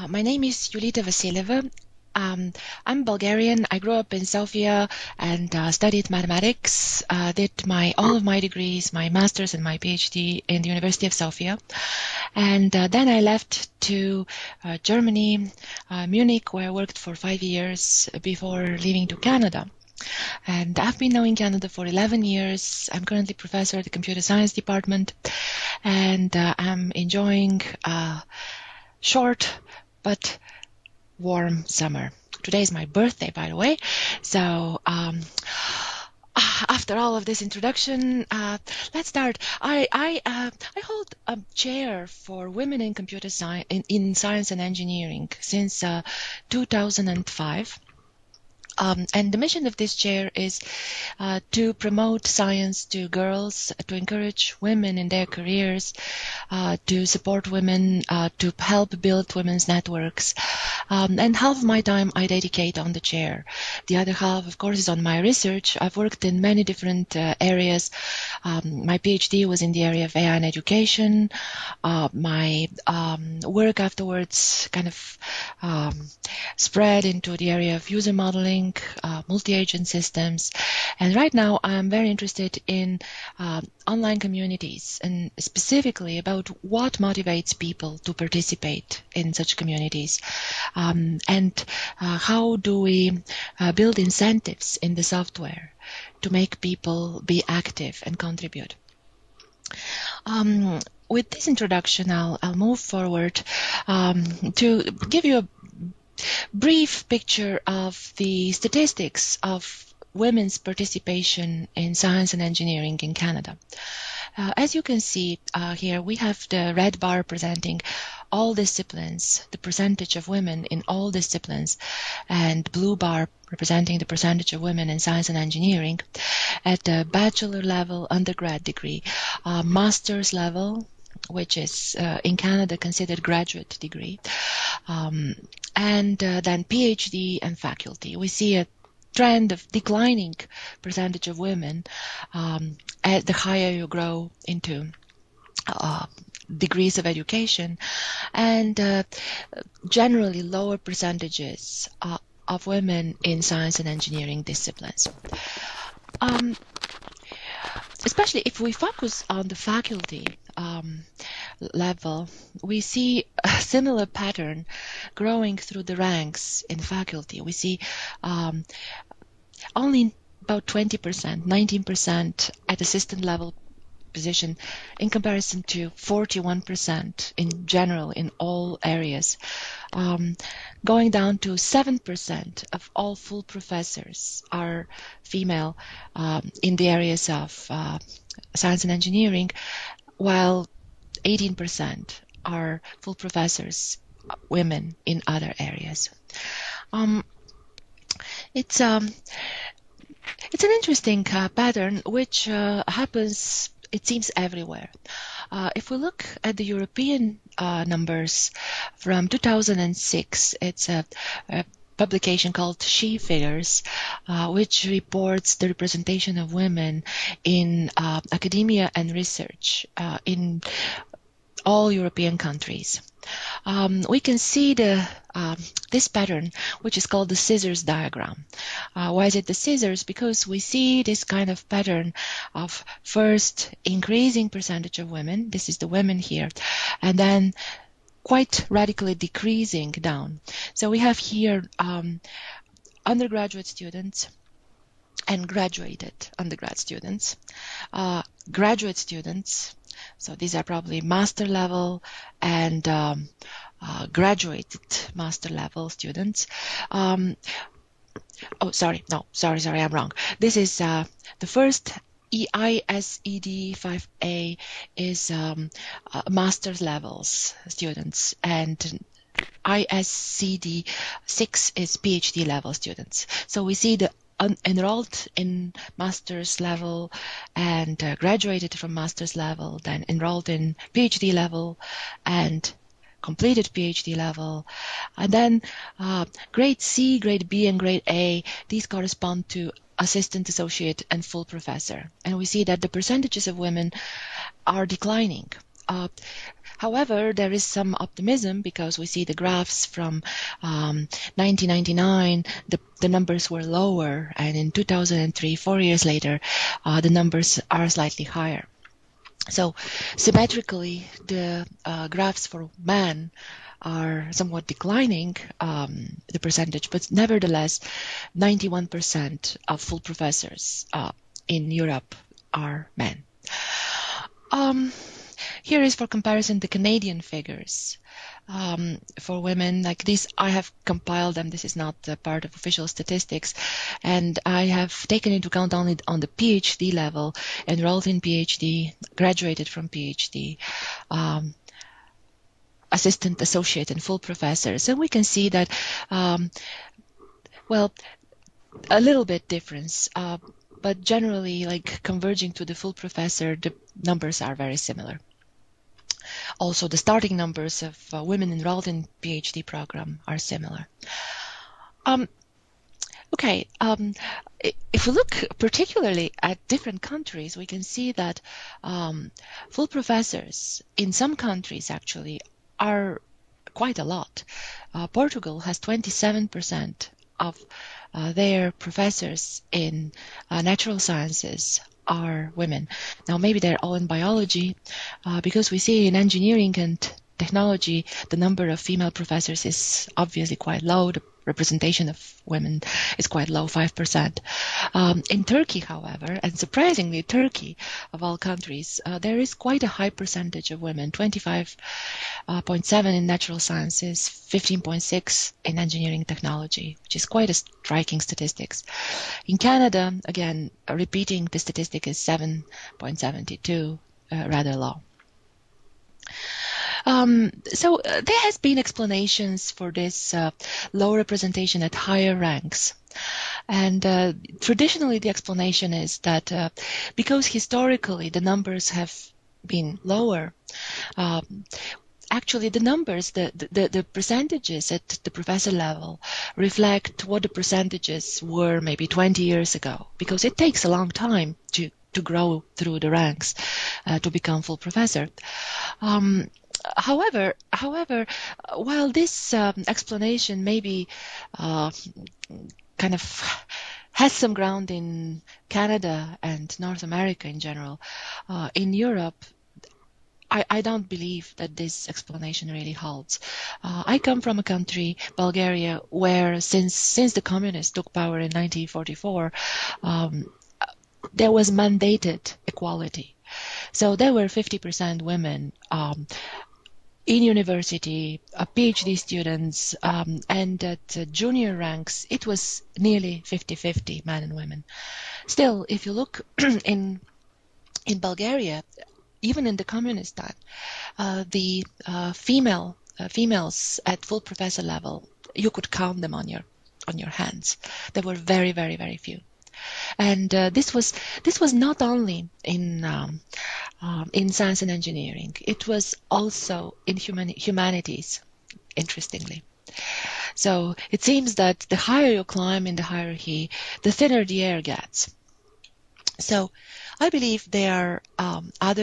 My name is Julita Vassileva. I'm Bulgarian. I grew up in Sofia and studied mathematics. Did all of my degrees, my master's and my PhD in the University of Sofia. And then I left to Germany, Munich, where I worked for 5 years before leaving to Canada. And I've been now in Canada for 11 years. I'm currently professor at the computer science department, and I'm enjoying short but warm summer. Today is my birthday, by the way. So after all of this introduction, let's start. I hold a chair for women in computer science in science and engineering since 2005. And the mission of this chair is to promote science to girls, to encourage women in their careers, to support women, to help build women's networks. And half of my time I dedicate on the chair. The other half, of course, is on my research. I've worked in many different areas. My PhD was in the area of AI and education. My work afterwards kind of spread into the area of user modeling, multi-agent systems, and right now I'm very interested in online communities, and specifically about what motivates people to participate in such communities, and how do we build incentives in the software to make people be active and contribute. With this introduction, I'll move forward to give you a brief picture of the statistics of women's participation in science and engineering in Canada. As you can see here, we have the red bar representing all disciplines, the percentage of women in all disciplines, and blue bar representing the percentage of women in science and engineering at the bachelor level, undergrad degree, master's level, which is in Canada considered graduate degree, and then PhD and faculty. We see a trend of declining percentage of women as the higher you grow into degrees of education, and generally lower percentages of women in science and engineering disciplines. Especially if we focus on the faculty level, we see a similar pattern growing through the ranks in faculty. We see only about 20%, 19% at assistant level position in comparison to 41% in general in all areas, going down to 7% of all full professors are female in the areas of science and engineering, while 18% are full professors, women, in other areas. It's an interesting pattern which happens, it seems, everywhere. If we look at the European numbers from 2006, it's a publication called She Figures, which reports the representation of women in academia and research in all European countries. We can see this pattern, which is called the scissors diagram. Why is it the scissors? Because we see this kind of pattern of first increasing percentage of women, this is the women here, and then quite radically decreasing down. So we have here undergraduate students and graduated undergrad students, graduate students, so these are probably master level and graduated master level students. Oh, sorry, I'm wrong. This is the first ISED 5A is master's levels students, and ISCD 6 is PhD level students. So we see the enrolled in master's level and graduated from master's level, then enrolled in PhD level and completed PhD level, and then grade C, grade B, and grade A, these correspond to assistant, associate, and full professor. And we see that the percentages of women are declining However, there is some optimism because we see the graphs from 1999, the numbers were lower, and in 2003, 4 years later, the numbers are slightly higher. So symmetrically, the graphs for men are somewhat declining, the percentage, but nevertheless, 91% of full professors in Europe are men. Here is for comparison the Canadian figures for women. Like this, I have compiled them. This is not part of official statistics, and I have taken into account only on the PhD level, enrolled in PhD, graduated from PhD, assistant, associate, and full professors. And we can see that, well, a little bit difference, but generally, like converging to the full professor, the numbers are very similar. Also, the starting numbers of women enrolled in PhD program are similar. If we look particularly at different countries, we can see that full professors in some countries actually are quite a lot. Portugal has 27% of their professors in natural sciences are women. Now, maybe they're all in biology, because we see in engineering and technology, the number of female professors is obviously quite low. The representation of women is quite low, 5%. In Turkey, however, and surprisingly, Turkey, of all countries, there is quite a high percentage of women, 25.7 in natural sciences, 15.6 in engineering technology, which is quite a striking statistics. In Canada, again, repeating the statistic is 7.72, rather low. So there has been explanations for this low representation at higher ranks. And traditionally the explanation is that because historically the numbers have been lower, actually the numbers, the percentages at the professor level reflect what the percentages were maybe 20 years ago, because it takes a long time to grow through the ranks to become full professor. However, while this explanation maybe kind of has some ground in Canada and North America in general, in Europe, I don't believe that this explanation really holds. I come from a country, Bulgaria, where since the communists took power in 1944, there was mandated equality. So there were 50% women in university, PhD students, and at junior ranks, it was nearly 50-50, men and women. Still, if you look in Bulgaria, even in the communist time, the females at full professor level, you could count them on your hands. There were very, very, very few. And this was not only in science and engineering. It was also in humanities, interestingly. So it seems that the higher you climb in the hierarchy, the thinner the air gets. So I believe there are other